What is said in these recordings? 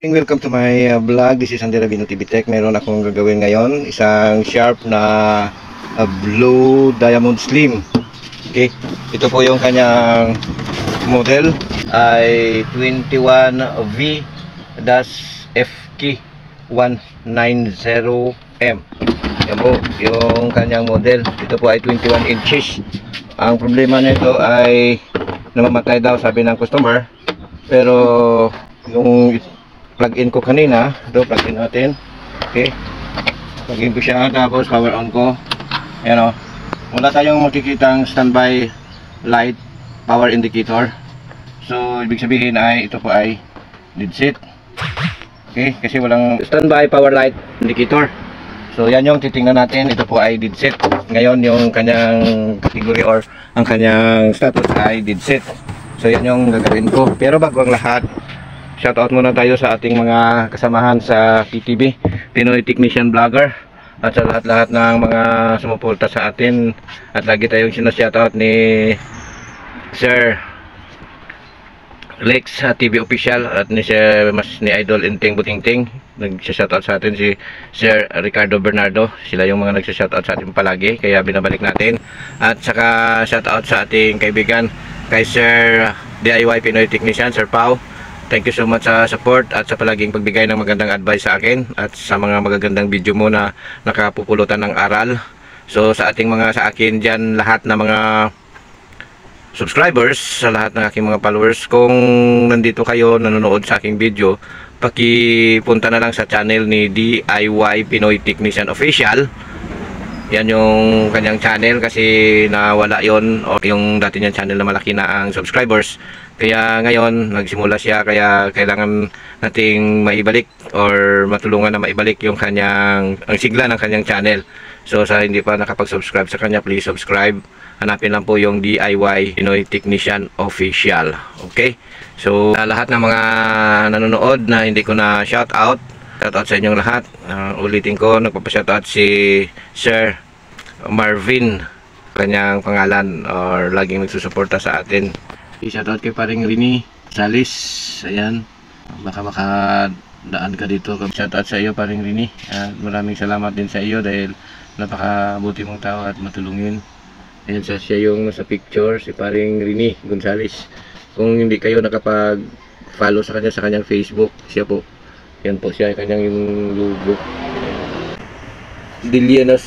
Welcome to my vlog. This is Andy Rabino TV Tech. Meron akong gagawin ngayon. Isang sharp na blue diamond slim. Okay. Ito po yung kanyang model. Ay 21V-FK190M. Yan po yung kanyang model. Ito po ay 21 inches. Ang problema nito ay namamatay daw, sabi ng customer. Pero yung plug-in ko kanina, ito plug-in natin. Okay, plug-in ko siya, tapos power on ko. Ayan o, wala tayong makikitang standby light power indicator. So ibig sabihin ay ito po ay dead set. Okay, kasi walang standby power light indicator. So yan yung titingnan natin. Ito po ay dead set. Ngayon yung kanyang category or ang kanyang status ay dead set. So yan yung gagawin ko. Pero bago ang lahat, shoutout muna tayo sa ating mga kasamahan sa PTV, Pinoy Technician Vlogger, at sa lahat-lahat ng mga sumuporta sa atin. At lagi tayong sinashoutout ni Sir Lex TV Official at ni Idol Inting Butingting. Nagsashoutout sa atin si Sir Ricardo Bernardo. Sila yung mga nagsashoutout sa atin palagi, kaya binabalik natin. At saka shoutout sa ating kaibigan kay Sir DIY Pinoy Technician, Sir Pau. Thank you so much sa support at sa palaging pagbigay ng magandang advice sa akin at sa mga magagandang video mo na nakapupulutan ng aral. So sa akin dyan, lahat na mga subscribers, sa lahat ng aking mga followers, kung nandito kayo nanonood sa aking video, pakipunta na lang sa channel ni DIY Pinoy Technician Official. Yan yung kanyang channel kasi nawala yon, o yung dati niyang channel na malaki na ang subscribers. Kaya ngayon nagsimula siya, kaya kailangan nating maibalik or matulungan na maibalik yung ang sigla ng kanyang channel. So sa hindi pa nakapag-subscribe sa kanya, please subscribe. Hanapin lang po yung DIY Pinoy Technician Official. Okay? So lahat ng mga nanonood na hindi ko na shoutout, shoutout sa inyong lahat. Ulitin ko, nagpapa-shoutout si Sir Marvin, kanyang pangalan, or laging nagsusuporta sa atin. I-shoutout kay paring Rini Salis. Ayan, baka makadaan ka dito. Shoutout sa iyo paring Rini. Maraming salamat din sa iyo dahil napakabuti mong tao at matulungin. Ayan, siya yung nasa picture, si paring Rini Gonzales. Kung hindi kayo nakapag-follow sa kanya sa kanyang Facebook, siya po. Yan po siya, kanyang yung logo. Dilianas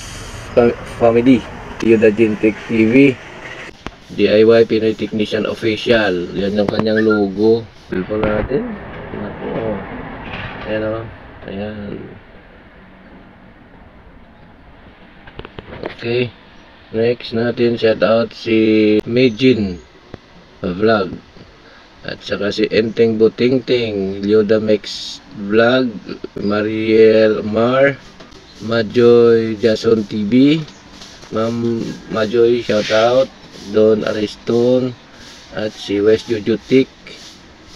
Family, Yoda Gentech TV, DIY Pinoy Technician Official. Yan yung kanyang logo. Pilpon natin. Ayan o. Ayan. Okay. Next natin, shout out si Mejin Vlog. At saka si Enteng Butingting, Lyoda Mex Vlog, Mariel Mar, Majoy Jason TV, Ma'am Majoy, shout out. Don Ariston, at si West Jujutik,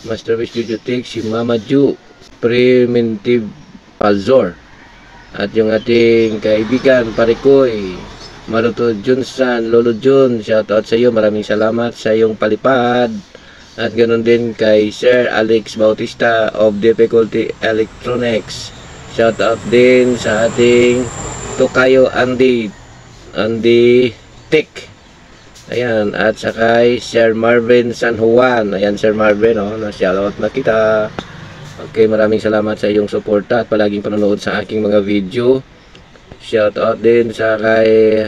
Master West Jujutik, si Mama Ju, Preventive Palzor, at yung ating kaibigan Parikoy, Maruto Junsan, Lolo Jun, shout out sa iyo, maraming salamat sa iyong palipad. At ganoon din kay Sir Alex Bautista of Difficulty Electronics, shout out din sa ating Tokayo Andy Tech. Ayan, at saka Sir Marvin San Juan. Ayan, Sir Marvin, na-shoutout na kita. Okay, maraming salamat sa iyong suporta at palaging panonood sa aking mga video. Shoutout din sa kay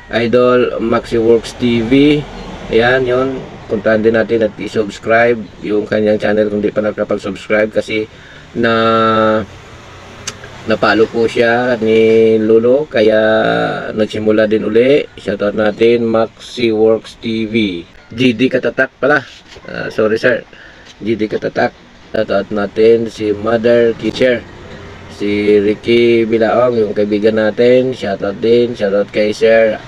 Idol Maxiworks TV. Ayan, yun. Puntahan din natin at i-subscribe yung kanyang channel kung di pa nakapag-subscribe kasi napalo po siya ni Lolo, kaya nagsimula din uli. Shoutout natin Maxiworks TV. GD Katatak pala. Sorry sir. GD Katatak. Shoutout natin si Mother Kitcher, si Ricky Bilaong, yung kaibigan natin. Shoutout din. Shoutout kay Sir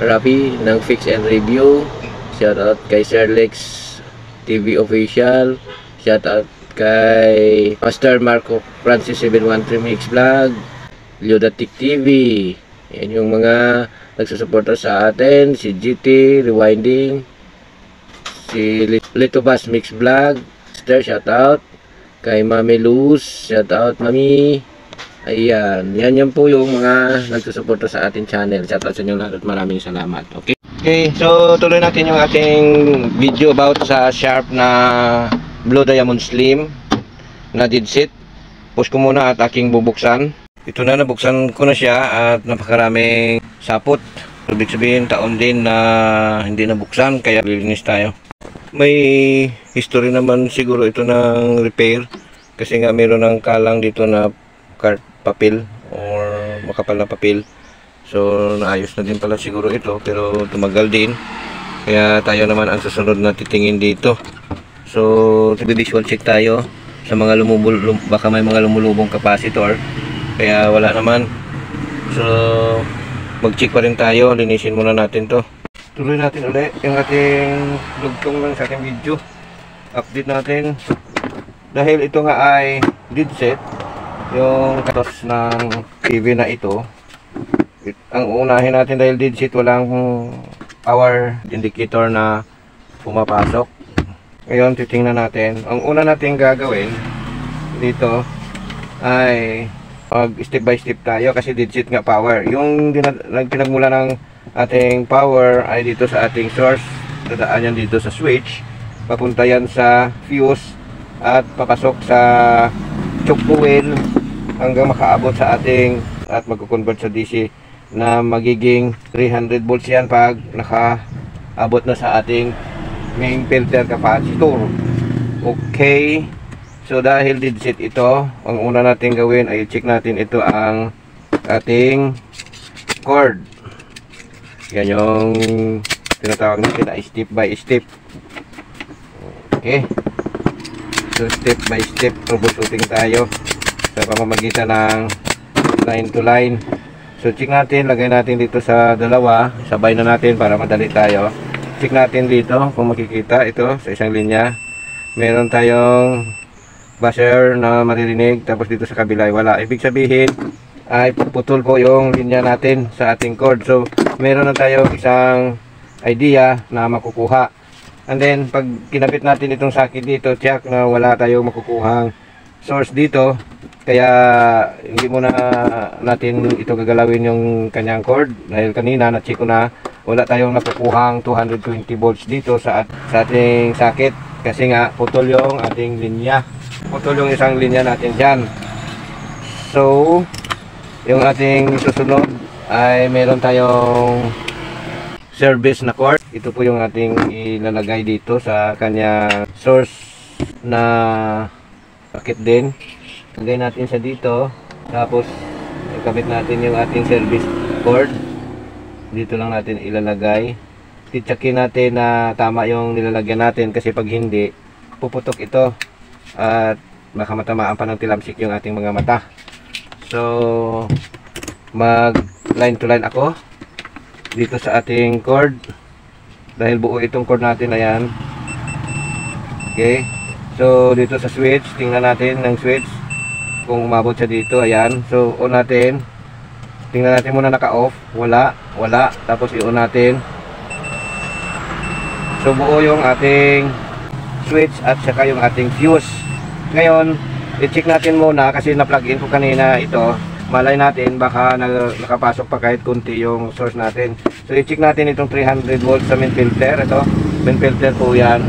Rafi ng Fix and Review. Shoutout kay Sir Lex TV Official. Shoutout kay Master Marco Francis 713 Mix Vlog, Lyodatic TV. Yan yung mga nagsusuporta sa atin. Si GT Rewinding, si Litobas Mix Vlog, Star, shoutout Kay Mami Luz, shout out Mami. Ayan, yan po yung mga nagsusuporta sa ating channel. Shout out sa inyo lahat at maraming salamat. Okay? Okay, so tuloy natin yung ating video about sa Sharp na Blue Diamond Slim na deadset. Push ko muna at aking bubuksan. Ito na, nabuksan ko na siya at napakaraming sapot. Ibig sabihin taon din na hindi nabuksan, kaya lilinis tayo. May history naman siguro ito ng repair kasi nga meron ng kalang dito na papel or makapal na papel. So naayos na din pala siguro ito, pero tumagal din. Kaya tayo naman ang susunod na titingin dito. So visual check tayo sa mga baka may mga lumulubong capacitor. Kaya wala naman. So mag-check pa rin tayo, linisin muna natin to. Tuloy natin ulit yung ating dugtong lang sa ating video. Update natin. Dahil ito nga ay deadset, yung katos ng TV na ito. Ang unahin natin dahil deadset, walang power indicator na pumapasok. Ngayon titingnan natin. Ang una natin gagawin dito ay mag step by step tayo kasi deadset nga power. Yung pinagmula ng ating power ay dito sa ating source, dadaan yan dito sa switch, papunta yan sa fuse at papasok sa choke coil hanggang makaabot sa ating at magko-convert sa DC na magiging 300 volts yan pag nakaabot na sa ating main filter capacitor. Okay, so dahil deadset ito, ang una natin gawin ay check natin ito ang ating cord. Yan yung tinatawag natin na step by step. Okay. So step by step troubleshooting tayo sa pamamagitan ng line to line. So check natin, lagay natin dito sa dalawa, sabay na natin para madali tayo. Check natin dito kung makikita ito sa isang linya. Meron tayong buzzer na maririnig, tapos dito sa kabila ay wala. Ibig sabihin ay putol po yung linya natin sa ating cord. So meron na tayo isang idea na makukuha. And then pag kinabit natin itong sakit dito, check na wala tayong makukuhang source dito. Kaya hindi muna natin ito gagalawin yung kanyang cord dahil kanina na-check ko na wala tayong nakukuhang 220 volts dito sa ating sakit kasi nga putol yung ating linya. Putol yung isang linya natin dyan. So yung ating susunod ay meron tayong service na cord. Ito po yung ating ilalagay dito sa kanya source na sakit din. Lagay natin sa dito, tapos ikabit natin yung ating service cord. Dito lang natin ilalagay. Titsakin natin na tama yung nilalagyan natin kasi pag hindi, puputok ito at baka matamaan pa ng tilamsik yung ating mga mata. So mag line to line ako dito sa ating cord dahil buo itong cord natin. Ayan. Okay, so dito sa switch, tingnan natin ng switch kung umabot siya dito. Ayan, so on natin, tingnan natin muna naka off, wala, tapos i-on natin. So buo yung ating switch at saka yung ating fuse. Ngayon i-check natin muna kasi na-plug in ko kanina ito. Malay natin baka nakapasok pa kahit kunti yung source natin. So i-check natin itong 300 volts sa main filter. Ito, main filter po yan.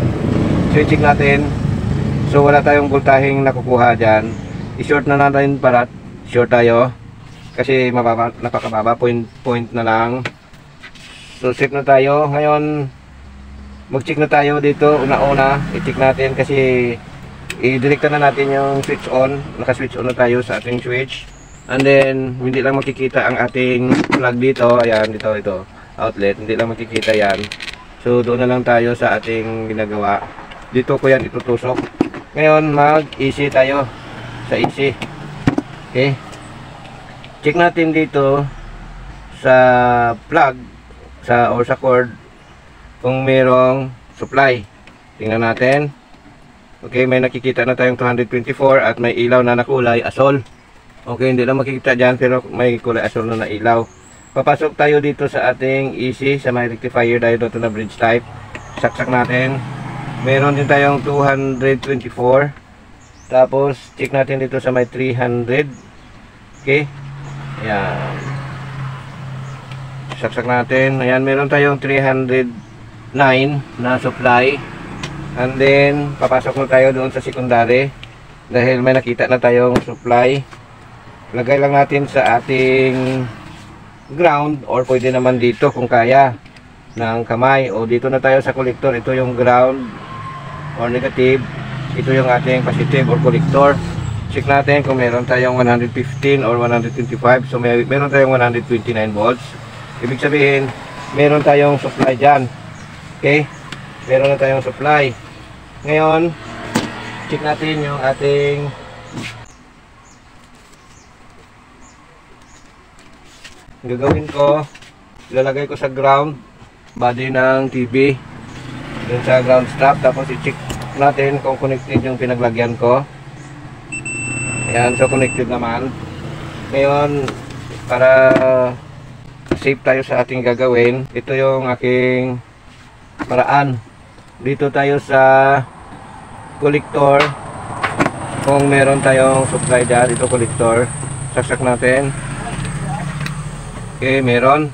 So i-check natin. So wala tayong voltaheng nakukuha dyan. I-short na natin para short tayo. Kasi mababa, napakababa, point na lang. So set na tayo. Ngayon mag-check na tayo dito. Una-una i-check natin kasi i-directa na natin yung switch on. Naka-switch on na tayo sa ating switch. And then, hindi lang makikita ang ating plug dito. Ayan, dito, ito. Outlet. Hindi lang makikita yan. So, doon na lang tayo sa ating ginagawa. Dito ko yan itutusok. Ngayon, mag-AC tayo. Sa AC. Okay. Check natin dito sa plug or sa cord kung merong supply. Tingnan natin. Okay, may nakikita na tayong 224 at may ilaw na nakulay asol. Okay, hindi lang makikita dyan pero may kulay asol na ilaw. Papasok tayo dito sa ating AC sa may rectifier diode na bridge type. Saksak natin. Meron din tayong 224 Tapos check natin dito sa may 300. Okay. Ayan. Saksak natin. Ayan, meron tayong 309 na supply. And then papasok na tayo doon sa secondary dahil may nakita na tayong supply. Lagay lang natin sa ating ground or pwede naman dito kung kaya ng kamay, o dito na tayo sa collector. Ito yung ground or negative, ito yung ating positive or collector. Check natin kung meron tayong 115 or 125. So meron tayong 129 volts. Ibig sabihin meron tayong supply dyan. Okay, meron na tayong supply. Ngayon check natin yung ating gagawin ko. Ilalagay ko sa ground body ng TV dun sa ground strap, tapos i-check natin kung connected yung pinaglagyan ko. Ayan, so connected naman. Ngayon, para safe tayo sa ating gagawin, ito yung aking paraan. Dito tayo sa collector, kung meron tayong supply dyan, ito collector, saksak natin. Okay, meron.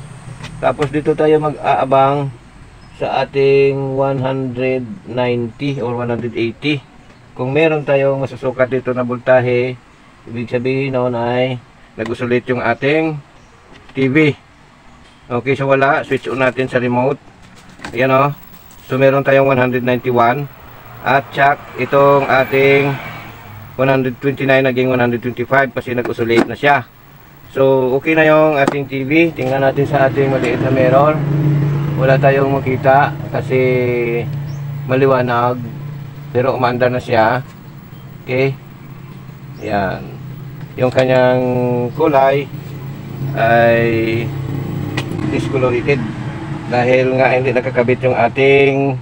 Tapos dito tayo mag-aabang sa ating 190 or 180. Kung meron tayong masusukat dito na voltahe, ibig sabihin noon ay nagusulit yung ating TV. Okay, so wala. Switch on natin sa remote. Ayan o. So meron tayong 191. At check itong ating 129 naging 125 kasi nagusulit na siya. So, okay na yung ating TV. Tingnan natin sa ating maliit na mirror. Wala tayong makita kasi maliwanag. Pero umaandar na siya. Okay. Yan. Yung kanyang kulay ay discolorated. Dahil nga hindi nakakabit yung ating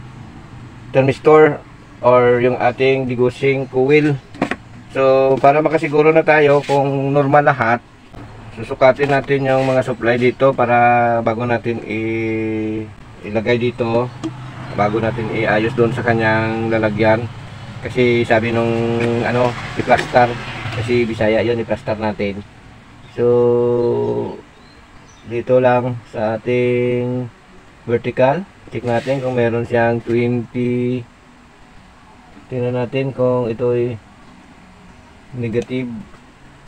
thermistor or yung ating degaussing coil. So, para makasiguro na tayo kung normal lahat, susukatin natin yung mga supply dito para bago natin ilagay dito, bago natin iayos doon sa kanyang lalagyan. Kasi sabi nung i-plaster, kasi Bisaya yun, i-plaster natin. So dito lang sa ating vertical, check natin kung meron siyang 20. Tingnan natin kung ito ay negative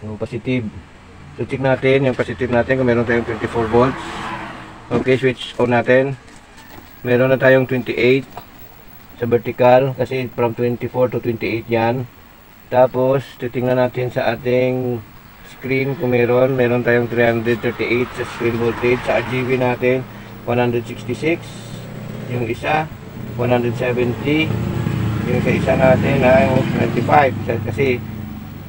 o positive. So check natin yung positive natin kung meron tayong 24 volts. Okay, switch on natin. Meron na tayong 28 sa vertical kasi from 24 to 28 yan. Tapos titingnan natin sa ating screen kung meron tayong 338 sa screen voltage. Sa RGB natin 166, yung isa 170, yung sa isa natin ay 95 kasi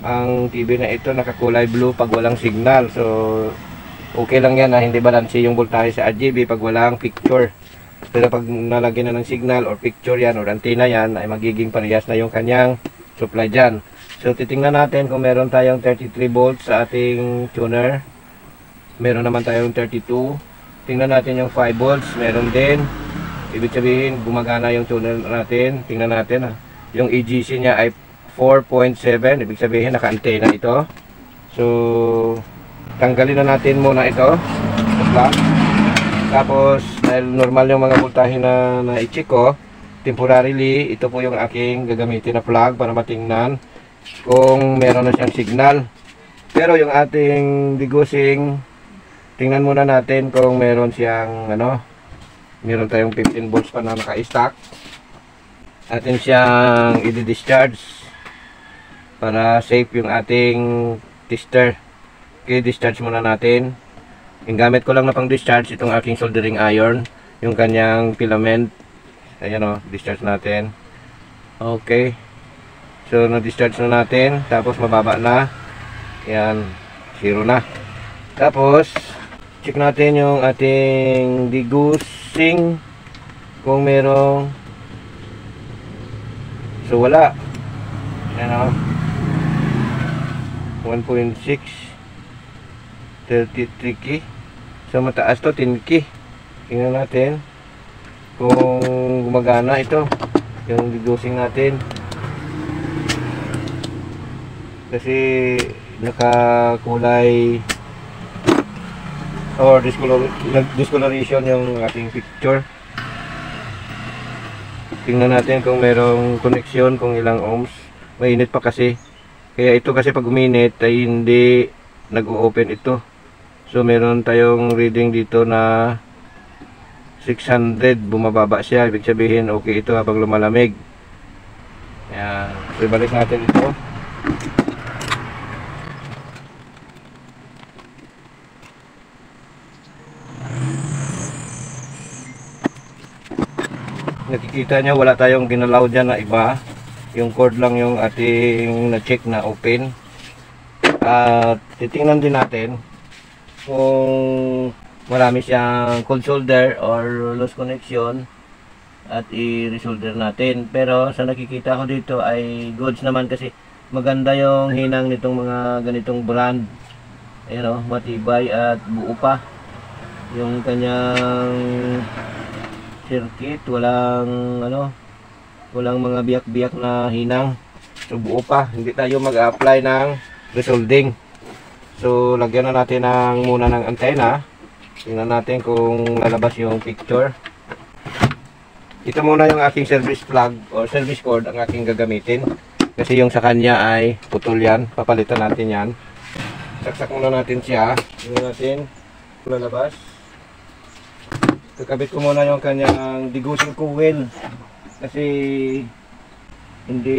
ang TV na ito nakakulay blue pag walang signal. So okay lang yan na hindi balanse yung voltahe sa RGB pag walang picture. Pero pag nalagyan na ng signal or picture yan or antenna yan, ay magiging parehas na yung kanyang supply dyan. So titingnan natin kung meron tayong 33 volts sa ating tuner. Meron naman tayong 32. Tingnan natin yung 5 volts, meron din. Ibig sabihin gumagana yung tuner natin. Tingnan natin yung EGC niya ay 4.7, ibig sabihin naka-antena ito. So tanggalin na natin muna ito, tapos dahil normal yung mga voltahe na i-check ko, temporarily ito po yung aking gagamitin na plug para matingnan kung meron na siyang signal. Pero yung ating degaussing, tingnan muna natin kung meron siyang meron tayong 15 volts pa na naka-stack. Atin siyang i-discharge para safe yung ating tester. Okay, discharge muna natin. Yung gamit ko lang na pang discharge itong aking soldering iron, yung kanyang filament. Ayan discharge natin. Okay, so na-discharge na natin, tapos mababa na. Ayan, 0 na. Tapos check natin yung ating degaussing kung merong, so wala. Ayan 1.6 33K. So mataas to 10K. Tingnan natin kung gumagana ito yung degaussing natin. kasi nakakulay or discoloration yung ating picture. Tingnan natin kung merong connection, kung ilang ohms. Mainit pa kasi. Kaya ito kasi pag uminit ay hindi nag-o-open ito. So meron tayong reading dito na 600, bumababa siya. Ibig sabihin okay ito habang lumalamig. Ayan. So ibalik natin ito. Nakikita nyo wala tayong ginalaw dyan na iba. Yung cord lang yung ating na-check na open. At titingnan din natin kung marami siyang cold solder or loose connection at i-resolder natin. Pero sa nakikita ko dito ay goods naman kasi maganda yung hinang nitong mga ganitong brand. Ayan o, matibay at buo pa yung kanyang circuit, walang walang mga biyak-biyak na hinang. So buo pa, hindi tayo mag-apply ng resolding. So lagyan na natin muna ng antena. Tingnan natin kung lalabas yung picture. Ito muna yung aking service plug or service cord ang aking gagamitin. Kasi yung sa kanya ay putol yan. Papalitan natin yan. Saksak muna natin siya. Tingnan natin kung lalabas. Kakabit ko muna yung kanyang degaussing coil kasi hindi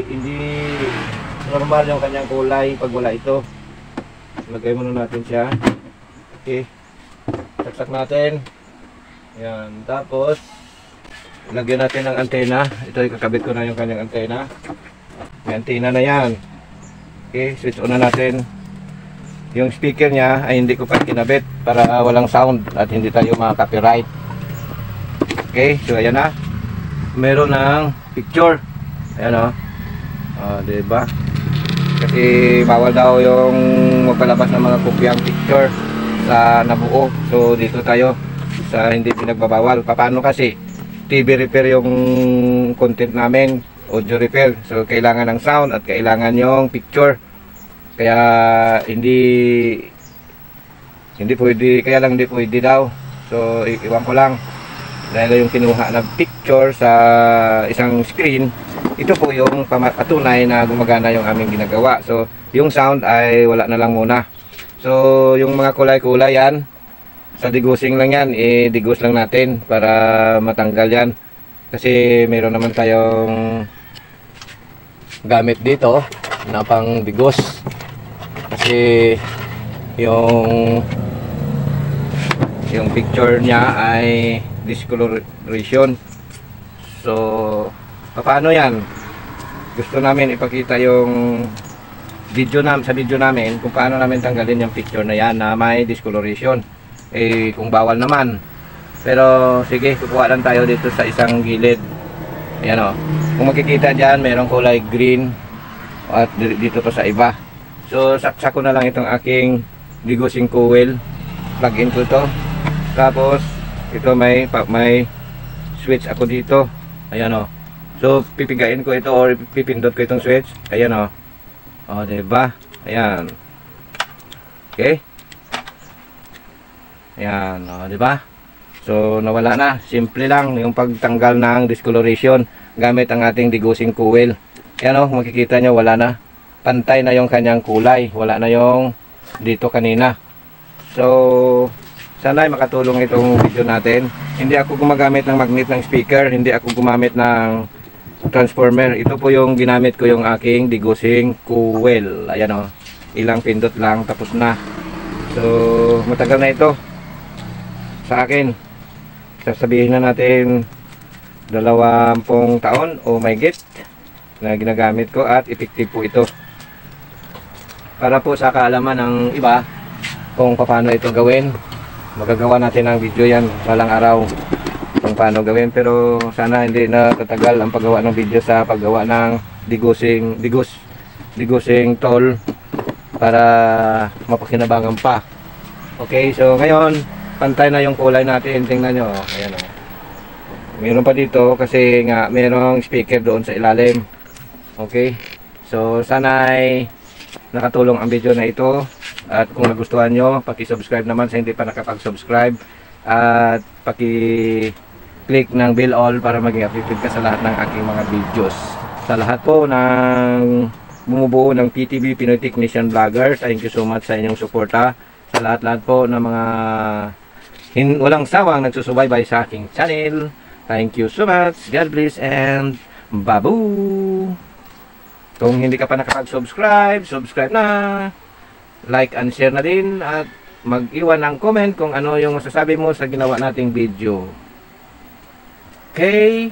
normal yung kanyang kulay pag wala ito. Lagay muna natin siya. Okay. Saksak natin. Yan. Tapos lagyan natin ng antena. Ito kakabit ko na yung kanyang antena. May antena na yan. Okay. Switch on na natin. Yung speaker niya ay hindi ko pa kinabit para walang sound at hindi tayo maka-copyright. Okay, so ayan na. Meron ng picture. Ayan o. Diba? Kasi bawal daw yung magpalabas ng mga kopyang picture sa nabuo. So dito tayo sa hindi pinagbabawal. Paano kasi? TV repair yung content namin. Audio repair. So kailangan ng sound at kailangan yung picture. Kaya hindi pwede. Kaya lang hindi pwede daw. So iwan ko lang. Dahil yung kinuha na picture sa isang screen, ito po yung patunay na gumagana yung aming ginagawa. So yung sound ay wala na lang muna. So yung mga kulay-kulay yan, sa degaussing lang yan, i-degauss lang natin para matanggal yan. Kasi meron naman tayong gamit dito na pang degauss. Kasi yung picture niya ay discoloration. So paano yan? Gusto namin ipakita yung sa video namin kung paano namin tanggalin yung picture na yan na may discoloration. Kung bawal naman. Pero sige, kukuha lang tayo dito sa isang gilid. Ayan o. Kung makikita dyan, mayroong kulay green at dito pa sa iba. So saksak ko na lang itong aking degaussing coil. Plug in ko ito. Tapos ito may switch ako dito. Ayan o. So pipigain ko ito or pipindot ko itong switch. Ayan o. O diba? Ayan. Okay. Ayan o diba? So nawala na. Simple lang yung pagtanggal ng discoloration gamit ang ating degaussing coil. Ayan o. Makikita nyo wala na. Pantay na yung kanyang kulay. Wala na yung dito kanina. So sana ay makatulong itong video natin. Hindi ako gumagamit ng magnet ng speaker, hindi ako gumamit ng transformer. Ito po yung ginamit ko, yung aking degaussing coil. Ayan o, ilang pindot lang, tapos na. So matagal na ito sa akin. Sasabihin na natin 20 taon o mahigit na ginagamit ko at effective po ito. Para po sa kaalaman ng iba kung paano ito gawin. Magagawa natin ng video yan balang araw kung paano gawin, pero sana hindi na tatagal ang paggawa ng video sa paggawa ng degaussing tool para mapakinabangan pa. Okay, so ngayon pantay na yung kulay natin. Tingnan nyo, ayan o. Meron pa dito kasi nga merong speaker doon sa ilalim. Okay, so sana ay nakatulong ang video na ito. At kung nagustuhan nyo, paki-subscribe naman sa hindi pa nakapag-subscribe. At paki-click ng bell all para maging updated ka sa lahat ng aking mga videos. Sa lahat po ng bumubuo ng PTV Pinoy Technician Vloggers, thank you so much sa inyong suporta. Sa lahat-lahat po ng mga walang sawang nagsusubaybay sa aking channel. Thank you so much. God bless and babu! Kung hindi ka pa nakapag-subscribe, subscribe na. Like and share na din. At mag-iwan ng comment kung ano yung masasabi mo sa ginawa nating video. Okay?